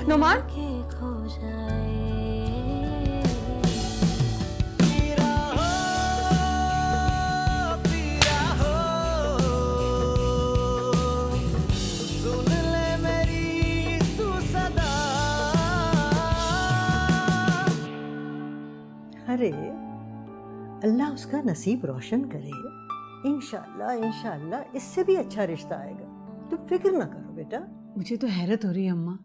नोमान, अरे अल्लाह उसका नसीब रोशन करे। इंशाअल्लाह इंशाअल्लाह इससे भी अच्छा रिश्ता आएगा, तुम फिक्र ना करो बेटा। मुझे तो हैरत हो रही है अम्मा,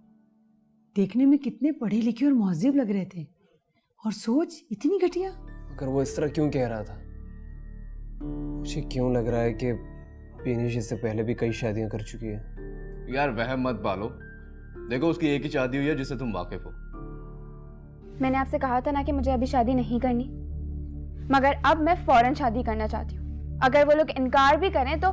देखने में कितने पढ़े लिखे और महज़िब लग रहे थे और सोच इतनी घटिया। अगर वो इस तरह क्यों कह रहा था? मुझे क्यों लग रहा है कि बेनिश इससे पहले भी कई शादियां कर चुकी है। यार वहम मत पालो, देखो उसकी एक ही शादी हुई है जिससे तुम वाकिफ हो। मैंने आपसे कहा था ना कि मुझे अभी शादी नहीं करनी, मगर अब मैं फौरन शादी करना चाहती हूँ। अगर वो लोग इनकार भी करें तो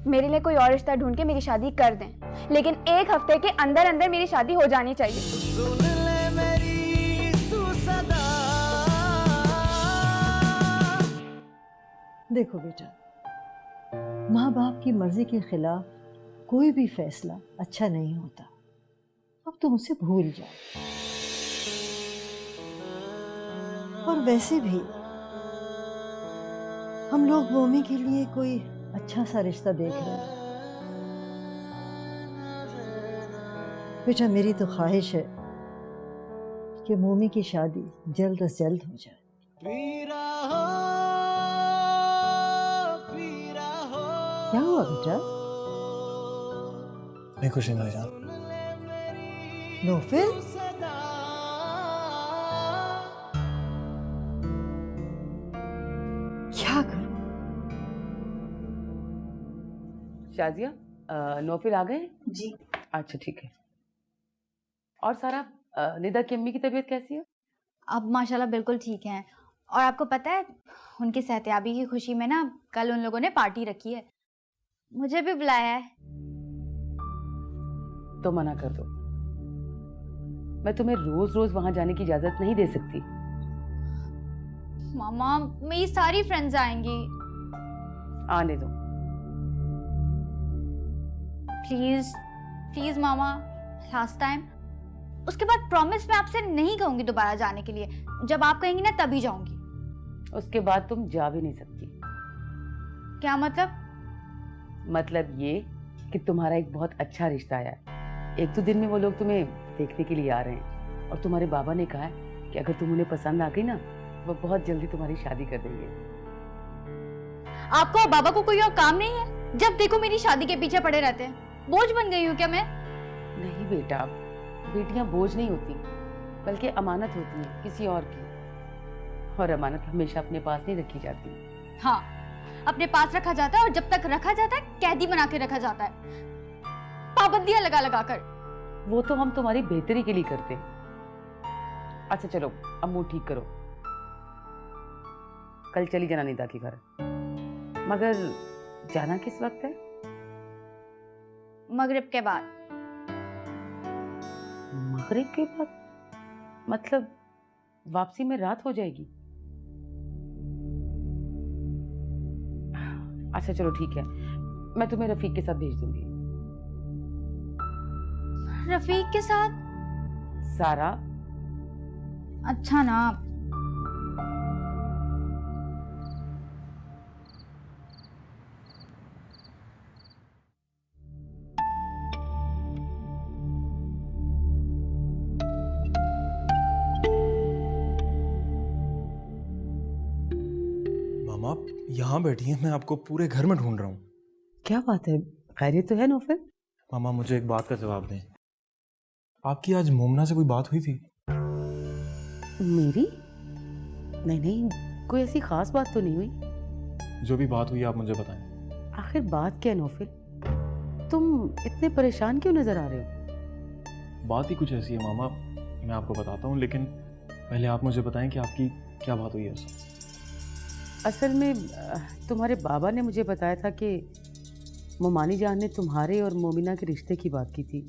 मेरे लिए कोई और रिश्ता ढूंढ के मेरी शादी कर दें, लेकिन 1 हफ्ते के अंदर अंदर मेरी शादी हो जानी चाहिए। सुन ले मेरी तू सदा। देखो बेटा, माँ बाप की मर्जी के खिलाफ कोई भी फैसला अच्छा नहीं होता। अब तुम उसे भूल जाओ। और वैसे भी हम लोग मोमी के लिए कोई अच्छा सा रिश्ता देख रहे हैं। बेटा मेरी तो ख्वाहिश है कि मोमी की शादी जल्द से जल्द हो जाए। क्या हुआ बेटा? नहीं कुछ नहीं जान। नौफिल, क्या करूं? शाजिया, नौफिल आ गए? जी। अच्छा ठीक है। और सारा, निदा की अम्मी की तबीयत कैसी है? अब माशाल्लाह बिल्कुल ठीक हैं। और आपको पता है उनकी सेहतयाबी की खुशी में ना कल उन लोगों ने पार्टी रखी है, मुझे भी बुलाया है। तो मना कर दो, मैं तुम्हें रोज रोज वहां जाने की इजाजत नहीं दे सकती। मामा मेरी सारी फ्रेंड्स आएंगी। आने दो। Please please mama, last time. उसके बाद प्रॉमिस मैं आपसे नहीं कहूंगी दोबारा जाने के लिए, जब आप कहेंगी ना तभी जाऊंगी। उसके बाद तुम जा भी नहीं सकती। क्या मतलब? मतलब ये कि तुम्हारा एक बहुत अच्छा रिश्ता आया है। 1-2 दिन में वो लोग तुम्हें देखने के लिए आ रहे हैं और तुम्हारे बाबा ने कहा है कि अगर तुम उन्हें पसंद आ गई ना, वो बहुत जल्दी तुम्हारी शादी कर देंगे। आपको और बाबा को कोई और काम नहीं है? जब देखो मेरी शादी के पीछे पड़े रहते हैं। बोझ बन गई हूँ क्या मैं? नहीं बेटा, बेटियां बोझ नहीं होती, बल्कि अमानत होती हैं किसी और की। और अमानत हमेशा अपने पास नहीं रखी जाती। हाँ, अपने पास रखा जाता है और जब तक रखा जाता है कैदी बना के रखा जाता है, पाबंदियां लगा लगा कर। वो तो हम तुम्हारी बेहतरी के लिए करते हैं। अच्छा चलो, अब मुंह ठीक करो। कल चली जाना निदा के घर, मगर जाना किस वक्त है? मगरिब के बाद। मगरिब के बाद? मतलब वापसी में रात हो जाएगी? अच्छा चलो ठीक है, मैं तुम्हें रफीक के साथ भेज दूंगी। रफीक के साथ? सारा, अच्छा ना। मामा आप यहाँ बैठी हैं, मैं आपको पूरे घर में ढूंढ रहा हूँ। क्या बात है, खैरियत तो है नौफिल? मामा मुझे एक बात का जवाब दें, आपकी आज मोमना से कोई बात हुई थी? मेरी? नहीं नहीं, कोई ऐसी खास बात तो नहीं हुई। जो भी बात हुई आप मुझे बताएं। आखिर बात क्या है नौफिल? तुम इतने परेशान क्यों नजर आ रहे हो? बात ही कुछ ऐसी है मामा, मैं आपको बताता हूँ, लेकिन पहले आप मुझे बताएं कि आपकी क्या बात हुई है उससे। असल में तुम्हारे बाबा ने मुझे बताया था कि मोमानी जान ने तुम्हारे और मोमिना के रिश्ते की बात की थी।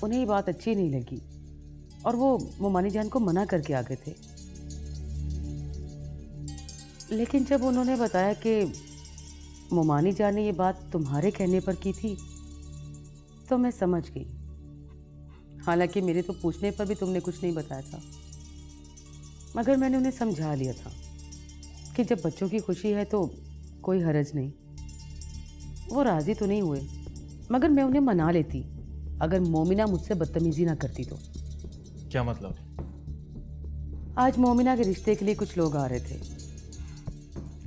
उन्हें ये बात अच्छी नहीं लगी और वो मोमानी जान को मना करके आ गए थे। लेकिन जब उन्होंने बताया कि मोमानी जान ने ये बात तुम्हारे कहने पर की थी, तो मैं समझ गई। हालांकि मेरे तो पूछने पर भी तुमने कुछ नहीं बताया था, मगर मैंने उन्हें समझा लिया था कि जब बच्चों की खुशी है तो कोई हर्ज नहीं। वो राजी तो नहीं हुए, मगर मैं उन्हें मना लेती अगर मोमिना मुझसे बदतमीजी ना करती तो। क्या मतलब? आज मोमिना के रिश्ते के लिए कुछ लोग आ रहे थे।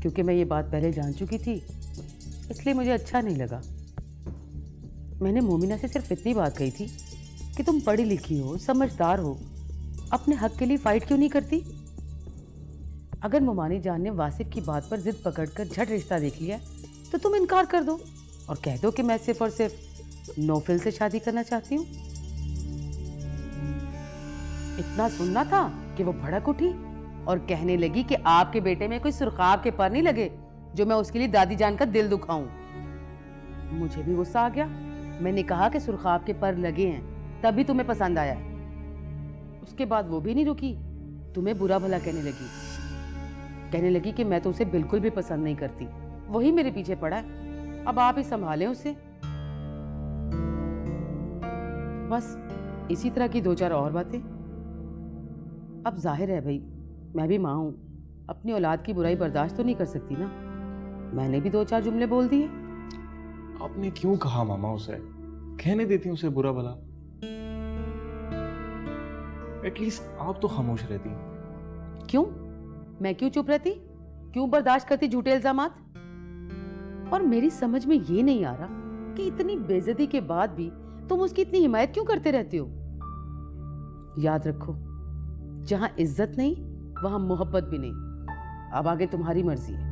क्योंकि मैं ये बात पहले जान चुकी थी, इसलिए मुझे अच्छा नहीं लगा। मैंने मोमिना से सिर्फ इतनी बात कही थी कि तुम पढ़ी लिखी हो, समझदार हो, अपने हक के लिए फाइट क्यों नहीं करती? अगर मोमानी जान ने वासिफ की बात पर जिद पकड़कर झट रिश्ता देख लिया तो तुम इनकार कर दो और कह दो कि मैं सिर्फ और सिर्फ नौफिल से शादी करना चाहती हूँ। इतना सुनना था कि वो भड़क उठी और कहने लगी कि आपके बेटे में कोई सुरखाब के पर नहीं लगे जो मैं उसके लिए दादी जान का दिल दुखाऊं। मुझे भी गुस्सा आ गया। मैंने कहा कि सुरखाब के पर लगे हैं तभी तुम्हें पसंद आया है। उसके बाद वो भी नहीं रुकी, तुम्हें बुरा भला कहने लगी कि मैं तो उसे बिल्कुल भी पसंद नहीं करती, वही मेरे पीछे पड़ा है, अब आप ही संभालें उसे। बस इसी तरह की दो चार और बातें। अब जाहिर है भाई, मैं भी माँ हूं, अपनी औलाद की बुराई बर्दाश्त तो नहीं कर सकती ना। मैंने भी दो चार जुमले बोल दिए। आपने क्यों कहा मामा उसे? कहने देती उसे बुरा भला। एटलीस्ट आप तो खामोश रहती। क्यों? मैं क्यों चुप रहती? क्यों बर्दाश्त करती झूठे इल्जामात? और मेरी समझ में ये नहीं आ रहा कि इतनी बेइज्जती के बाद भी तुम उसकी इतनी हिमायत क्यों करते रहते हो? याद रखो, जहां इज्जत नहीं वहां मोहब्बत भी नहीं। अब आगे तुम्हारी मर्जी है।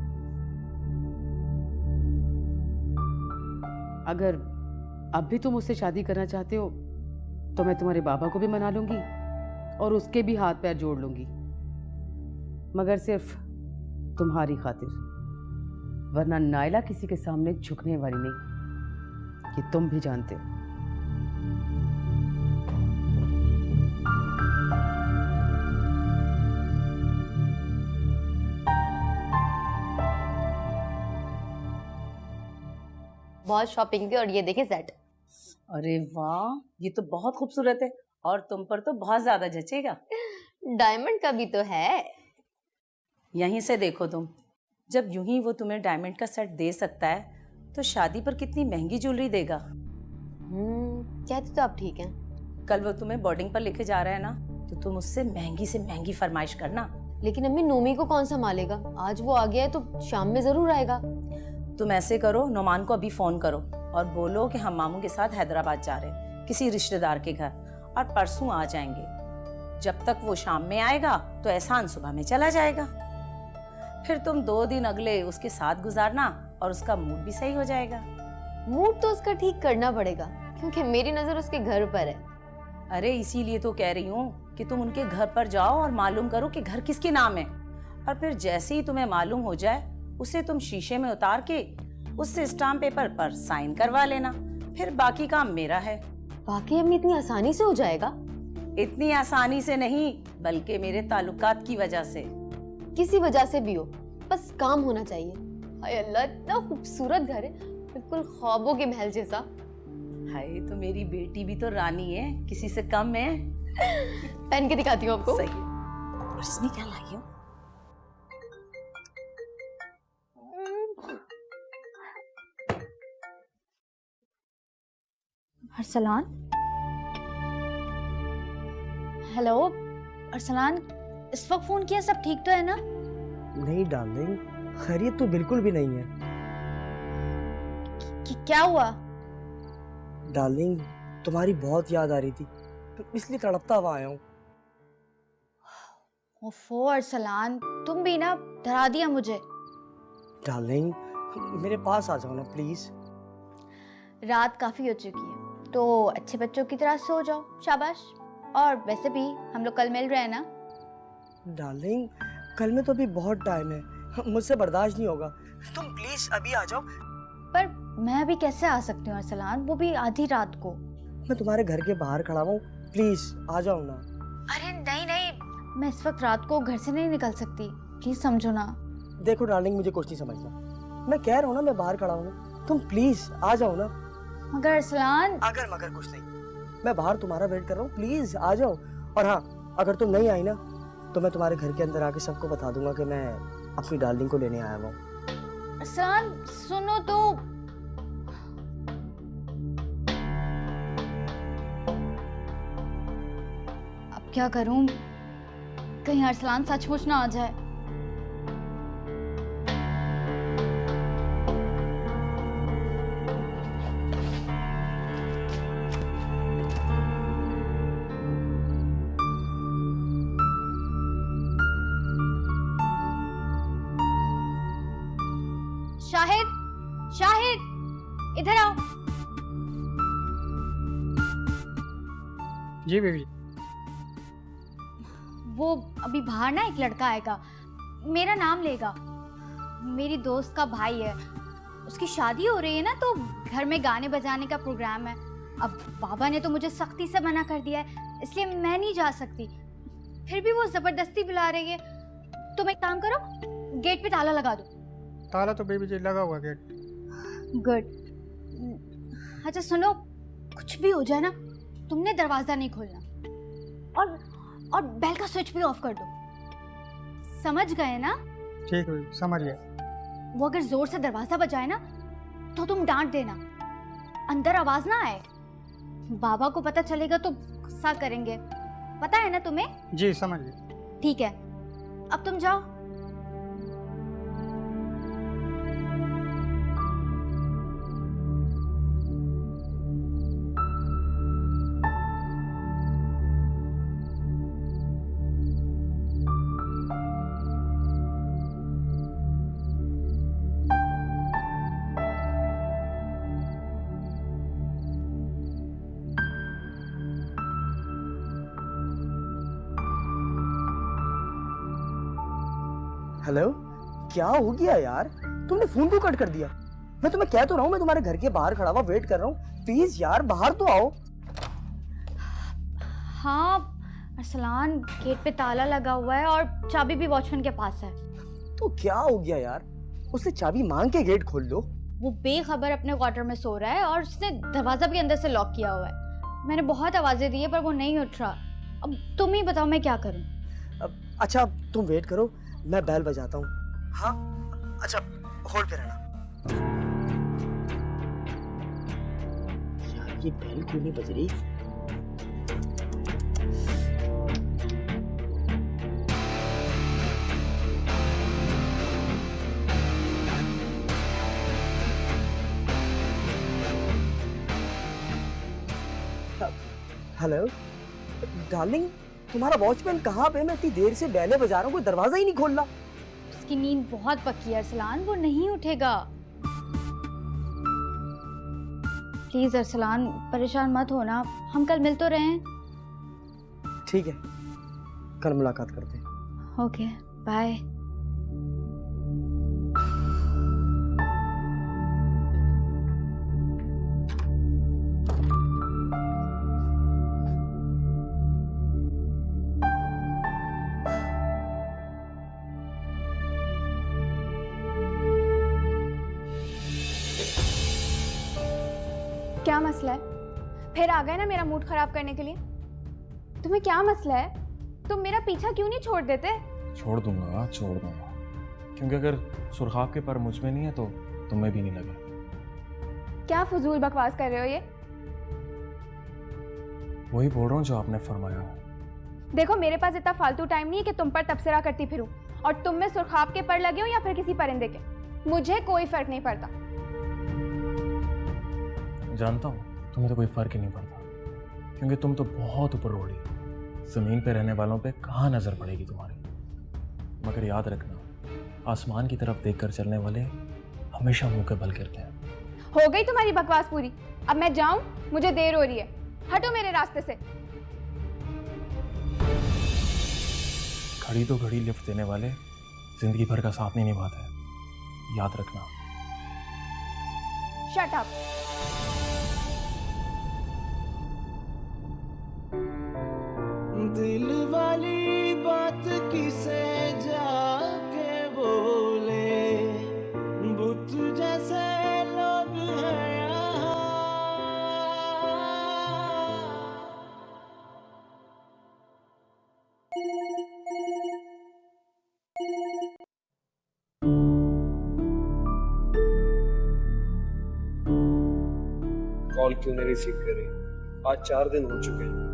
अगर अब भी तुम उससे शादी करना चाहते हो तो मैं तुम्हारे बाबा को भी मना लूंगी और उसके भी हाथ पैर जोड़ लूंगी, मगर सिर्फ तुम्हारी खातिर। वरना नायला किसी के सामने झुकने वाली नहीं, ये तुम भी जानते हो। बहुत शॉपिंग की और ये देखे सेट। अरे वाह, ये तो बहुत खूबसूरत है और तुम पर तो बहुत ज्यादा जचेगा। डायमंड का भी तो है। यहीं से देखो तुम, जब यूं ही वो तुम्हें डायमंड का सेट दे सकता है तो शादी पर कितनी महंगी ज्वेलरी देगा। कहते तो आप ठीक हैं। कल वो तुम्हें बोर्डिंग पर लेके जा रहा है ना, तो तुम उससे महंगी से महंगी फरमाइश करना। लेकिन अम्मी, नोमी को कौन संभालेगा? आज वो आ गया है तो शाम में जरूर आएगा। तुम ऐसे करो, नोमान को अभी फोन करो और बोलो कि हम मामू के साथ हैदराबाद जा रहे हैं किसी रिश्तेदार के घर, और परसों आ जाएंगे। जब तक वो शाम में आएगा तो एहसान सुबह में चला जाएगा। फिर तुम 2 दिन अगले उसके साथ गुजारना और उसका मूड भी सही हो जाएगा। मूड तो उसका ठीक करना पड़ेगा क्योंकि मेरी नजर उसके घर पर है। अरे इसीलिए तो कह रही हूँ कि तुम उनके घर पर जाओ और मालूम करो कि घर किसके नाम है, और फिर जैसे ही तुम्हें मालूम हो जाए उसे तुम शीशे में उतार के उससे स्टाम्प पेपर पर साइन करवा लेना। फिर बाकी काम मेरा है। बाकी अम्मी, इतनी आसानी से हो जाएगा? इतनी आसानी से नहीं, बल्कि मेरे ताल्लुकात की वजह से। किसी वजह से भी हो, बस काम होना चाहिए। हाय अल्लाह, इतना खूबसूरत घर है, बिल्कुल ख्वाबों के महल जैसा। हाय, तो मेरी बेटी भी तो रानी है, किसी से कम है। पहन के दिखाती हूँ आपको। सही है। और इसमें क्या लाई हो? अरसलान, हेलो अरसलान, इस वक्त फोन किया, सब ठीक तो है ना? नहीं डार्लिंग, खैरियत तो बिल्कुल भी नहीं है। क्या हुआ? डार्लिंग, तुम्हारी बहुत याद आ रही थी तो इसलिए तड़पता हुआ आया हूँ। ओफो अरसलान, तुम भी ना डरा दिया मुझे। डार्लिंग, मेरे पास आ जाओ ना प्लीज। रात काफी हो चुकी है तो अच्छे बच्चों की तरह सो जाओ, शाबाश। और वैसे भी हम लोग कल मिल रहे हैं ना? डार्लिंग, कल में तो अभी बहुत टाइम है, मुझसे बर्दाश्त नहीं होगा। तुम प्लीज अभी आ जाओ। पर मैं अभी कैसे आ सकती हूँ अरसलान, वो भी आधी रात को? मैं तुम्हारे घर के बाहर खड़ा हूँ, प्लीज आ जाओ ना। अरे नहीं नहीं, मैं इस वक्त रात को घर से नहीं निकल सकती, प्लीज समझो ना। देखो डार्लिंग, मुझे कुछ नहीं समझना, मैं कह रहा हूँ ना मैं बाहर खड़ा हूँ, तुम प्लीज आ जाओ ना। मगर अरसलान, अगर मगर कुछ नहीं, मैं बाहर तुम्हारा वेट कर रहा हूँ, प्लीज आ जाओ। और हाँ, अगर तुम नहीं आई ना तो मैं तुम्हारे घर के अंदर आके सबको बता दूंगा कि मैं अपनी डार्लिंग को लेने आया हूँ। अरसलान सुनो तो। अब क्या करूं, कहीं अरसलान सचमुच ना आ जाए। शाहिद, शाहिद, इधर आओ। जी बीवी। वो अभी बाहर ना एक लड़का आएगा, मेरा नाम लेगा। मेरी दोस्त का भाई है, उसकी शादी हो रही है ना, तो घर में गाने बजाने का प्रोग्राम है। अब बाबा ने तो मुझे सख्ती से मना कर दिया है, इसलिए मैं नहीं जा सकती। फिर भी वो जबरदस्ती बुला रही है। तुम एक काम करो, गेट पे ताला लगा दो। ताला तो बीवी जी लगा हुआ गेट। गुड। अच्छा सुनो, कुछ भी हो जाए ना, तुमने दरवाजा नहीं खोलना और बेल का स्विच भी ऑफ कर दो। समझ गए ना? ठीक हुई, समझ गया। वो अगर जोर से दरवाजा बजाए ना तो तुम डांट देना, अंदर आवाज ना आए। बाबा को पता चलेगा तो गुस्सा करेंगे, पता है ना तुम्हें? जी समझ गया। ठीक है, अब तुम जाओ। हेलो, क्या हो गया यार? तुमने फोन क्यों कट कर दिया? मैं तुम्हें कह तो रहा हूँ, मैं तुम्हारे घर के बाहर खड़ा हुआ वेट कर रहा हूँ। प्लीज यार बाहर तो आओ। हाँ अरसलान, गेट पे ताला लगा हुआ है और चाबी भी वॉचमैन के पास है। तो क्या हो गया यार? उससे चाबी मांग के गेट खोल दो। वो बेखबर अपने क्वार्टर में सो रहा है और उसने दरवाजा भी अंदर से लॉक किया हुआ है। मैंने बहुत आवाजें दी है पर वो नहीं उठ रहा। अब तुम ही बताओ मैं क्या करूं? अच्छा तुम वेट करो, मैं बेल बजाता हूँ। हाँ अच्छा, होल्ड पे रहना। यार ये बेल क्यों नहीं बज रही? हेलो डार्लिंग, तुम्हारा वॉचमैन कहाँ पे? मैं इतनी देर से बेलें बजा रहा हूँ, कोई दरवाजा ही नहीं खोल रहा। उसकी नींद बहुत पक्की है अरसलान, वो नहीं उठेगा। प्लीज अरसलान, परेशान मत होना, हम कल मिल तो रहे हैं। ठीक है, कल मुलाकात करते हैं। Okay bye. क्या मसला है? फिर आ गए ना मेरा मूड खराब करने के लिए? तुम्हें क्या मसला है? तुम मेरा पीछा क्यों नहीं छोड़ देते? छोड़ दूंगा, क्योंकि अगर सुरखाब के पर मुझ में नहीं है तो तुम्हें भी नहीं लगे। क्या फजूल बकवास कर रहे हो ये? वही बोल रहा हूँ जो आपने फरमाया। देखो मेरे पास इतना फालतू टाइम नहीं है कि तुम पर तबसरा करती फिरूं और तुम में सुरखाब के पर लगे हो या फिर किसी परिंदे के। मुझे कोई फर्क नहीं पड़ता। जानता हूँ तुम्हें तो कोई फर्क ही नहीं पड़ता, क्योंकि तुम तो बहुत ऊपर उड़ी। जमीन पे रहने वालों पे कहाँ नजर पड़ेगी तुम्हारी। मगर याद रखना, आसमान की तरफ देखकर चलने वाले हमेशा मुंह के बल गिरते हैं। हो गई तुम्हारी बकवास पूरी? अब मैं जाऊं, मुझे देर हो रही है। हटो मेरे रास्ते से। घड़ी तो घड़ी लिफ्ट देने वाले जिंदगी भर का साथ नहीं निभाते, याद रखना। Shut up. दिल वाली बात किसे जाके बोले, बुत जैसे लोग हैं यहाँ। कॉल क्यों नहीं रिसीव कर रही? आज 4 दिन हो चुके हैं।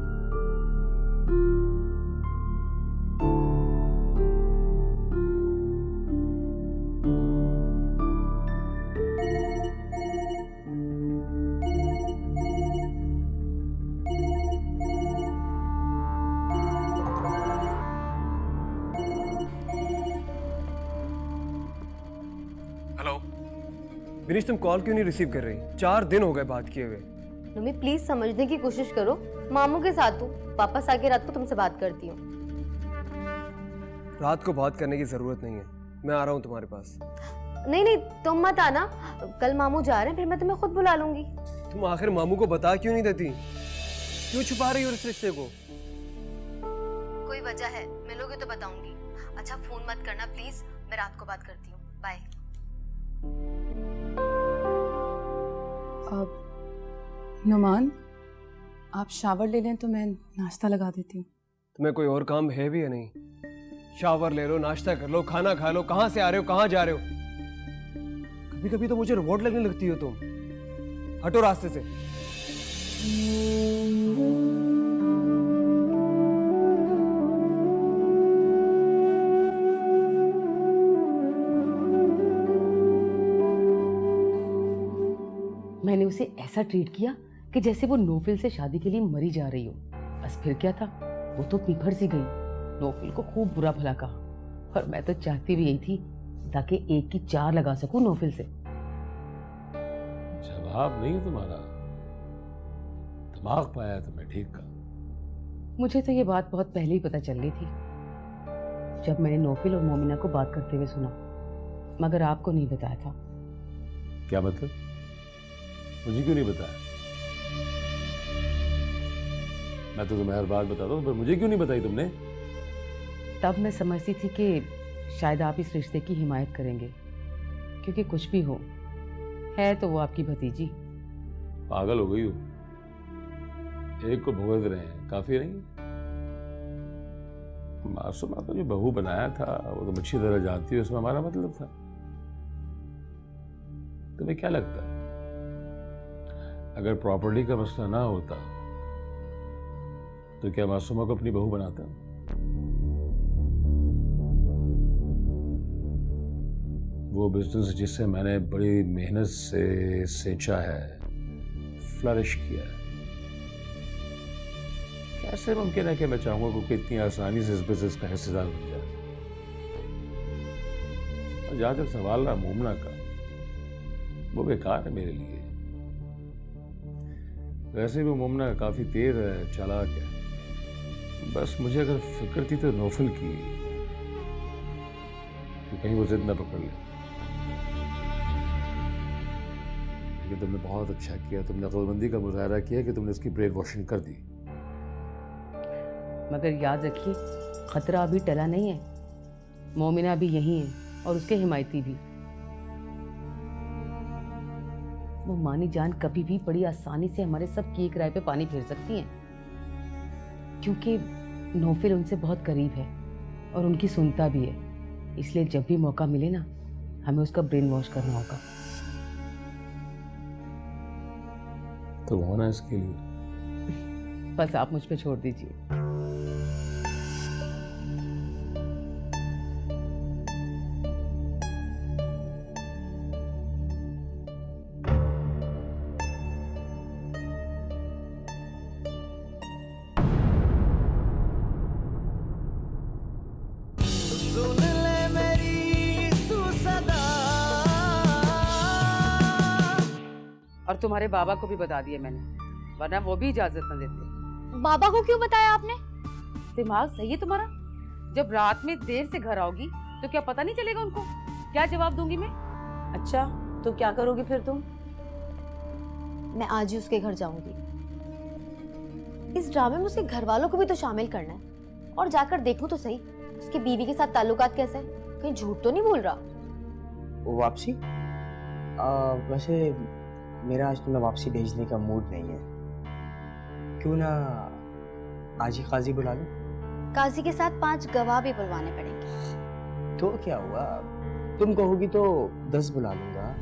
हेलो विनीश, तुम कॉल क्यों नहीं रिसीव कर रही? 4 दिन हो गए बात किए हुए। नमी प्लीज समझने की कोशिश करो, मामू के साथ हूँ, वापस आके रात को तुमसे बात करती हूँ। रात को बात करने की जरूरत नहीं है, मैं आ रहा हूँ तुम्हारे पास। नहीं नहीं, तुम मत आना, कल मामू जा रहे हैं, फिर मैं तुम्हें खुद बुला लूंगी। तुम आखिर मामू को बता क्यों नहीं देती? क्यों छुपा रही हो इस रिश्ते को? कोई वजह है, मिलोगे तो बताऊंगी। अच्छा फोन मत करना प्लीज, मैं रात को बात करती हूँ। बाय। नुमान, आप शावर ले लें तो मैं नाश्ता लगा देती हूँ। तुम्हें कोई और काम है भी या नहीं? शावर ले लो, नाश्ता कर लो, खाना खा लो। कहाँ से आ रहे हो, कहाँ जा रहे हो? कभी कभी तो मुझे रोबोट लगने लगती हो तुम। हटो रास्ते से। मैंने उसे ऐसा ट्रीट किया कि जैसे वो नोफिल से शादी के लिए मरी जा रही हो। बस फिर क्या था, वो तो बिखर सी गई। नोफिल को खूब बुरा भला कहा, और मैं तो चाहती भी यही थी ताकि एक की 4 लगा सकूं नोफिल से। जवाब नहीं तुम्हारा, दिमाग पाया तुम्हें ठीक का। मुझे तो ये बात बहुत पहले ही पता चल गई थी, जब मैंने नोफिल और मोमिना को बात करते हुए सुना, मगर आपको नहीं बताया था। क्या मतलब? मुझे क्यों नहीं बताया? मैं तो तुम्हें हर बात बताता हूँ, पर मुझे क्यों नहीं बताई तुमने? तब मैं समझती थी कि शायद आप इस रिश्ते की हिमायत करेंगे, क्योंकि कुछ भी हो, है तो वो आपकी भतीजी। पागल हो गई हो? एक को भुगत रहे हैं, काफी नहीं? मासूमा को जो बहू बनाया था वो तुम अच्छी तरह जानती हो, उसमें हमारा मतलब था। तुम्हें क्या लगता है, अगर प्रॉपर्टी का मसला ना होता तो क्या मासूमा को अपनी बहू बनाता? वो बिजनेस जिसे मैंने बड़ी मेहनत से सेंचा है, फ्लरिश किया है, कैसे मुमकिन है कि मैं चाहूंगा कि इतनी आसानी से इस बिजनेस का हिस्सेदार बन जाए? और जहां तक सवाल रहा मोमना का, वो बेकार है मेरे लिए। वैसे भी मोमना काफी तेज है, चालाक है। बस मुझे अगर फिक्र थी तो नोफिल की, कि कहीं वो जिद न पकड़ ले। लेकिन तुमने बहुत अच्छा किया, तुमने अक्लमंदी का मुजाहरा किया कि तुमने उसकी ब्रेन वॉशिंग कर दी। मगर याद रखिए, खतरा अभी टला नहीं है। मोमिना भी यही है और उसके हिमायती भी। वो मानी जान कभी भी बड़ी आसानी से हमारे सब किए किराए पे पानी फेर सकती हैं, क्योंकि नोफिल उनसे बहुत करीब है और उनकी सुनता भी है। इसलिए जब भी मौका मिले ना, हमें उसका ब्रेन वॉश करना होगा। तो होना इसके लिए बस आप मुझ पे छोड़ दीजिए। सुन ले मेरी तू सदा। और तुम्हारे बाबा को भी बता दिया मैंने, वरना वो भी इजाजत न देते। बाबा को क्यों बताया आपने? दिमाग सही है तुम्हारा? जब रात में देर से घर आओगी तो क्या पता नहीं चलेगा उनको? क्या जवाब दूंगी मैं? अच्छा, तो क्या करोगी फिर तुम? मैं आज ही उसके घर जाऊंगी। इस ड्रामे में उसके घर वालों को भी तो शामिल करना है, और जाकर देखूं तो सही उसकी बीवी के साथ ताल्लुकात कैसे हैं। कहीं झूठ तो नहीं बोल रहा। वापसी? वैसे मेरा आज तुम्हें वापसी भेजने का मूड नहीं है। क्यों ना आज ही काजी बुला लो? काजी के साथ 5 गवाह भी बुलवाने पड़ेंगे। तो क्या हुआ, तुम कहोगी तो 10 बुला लूंगा।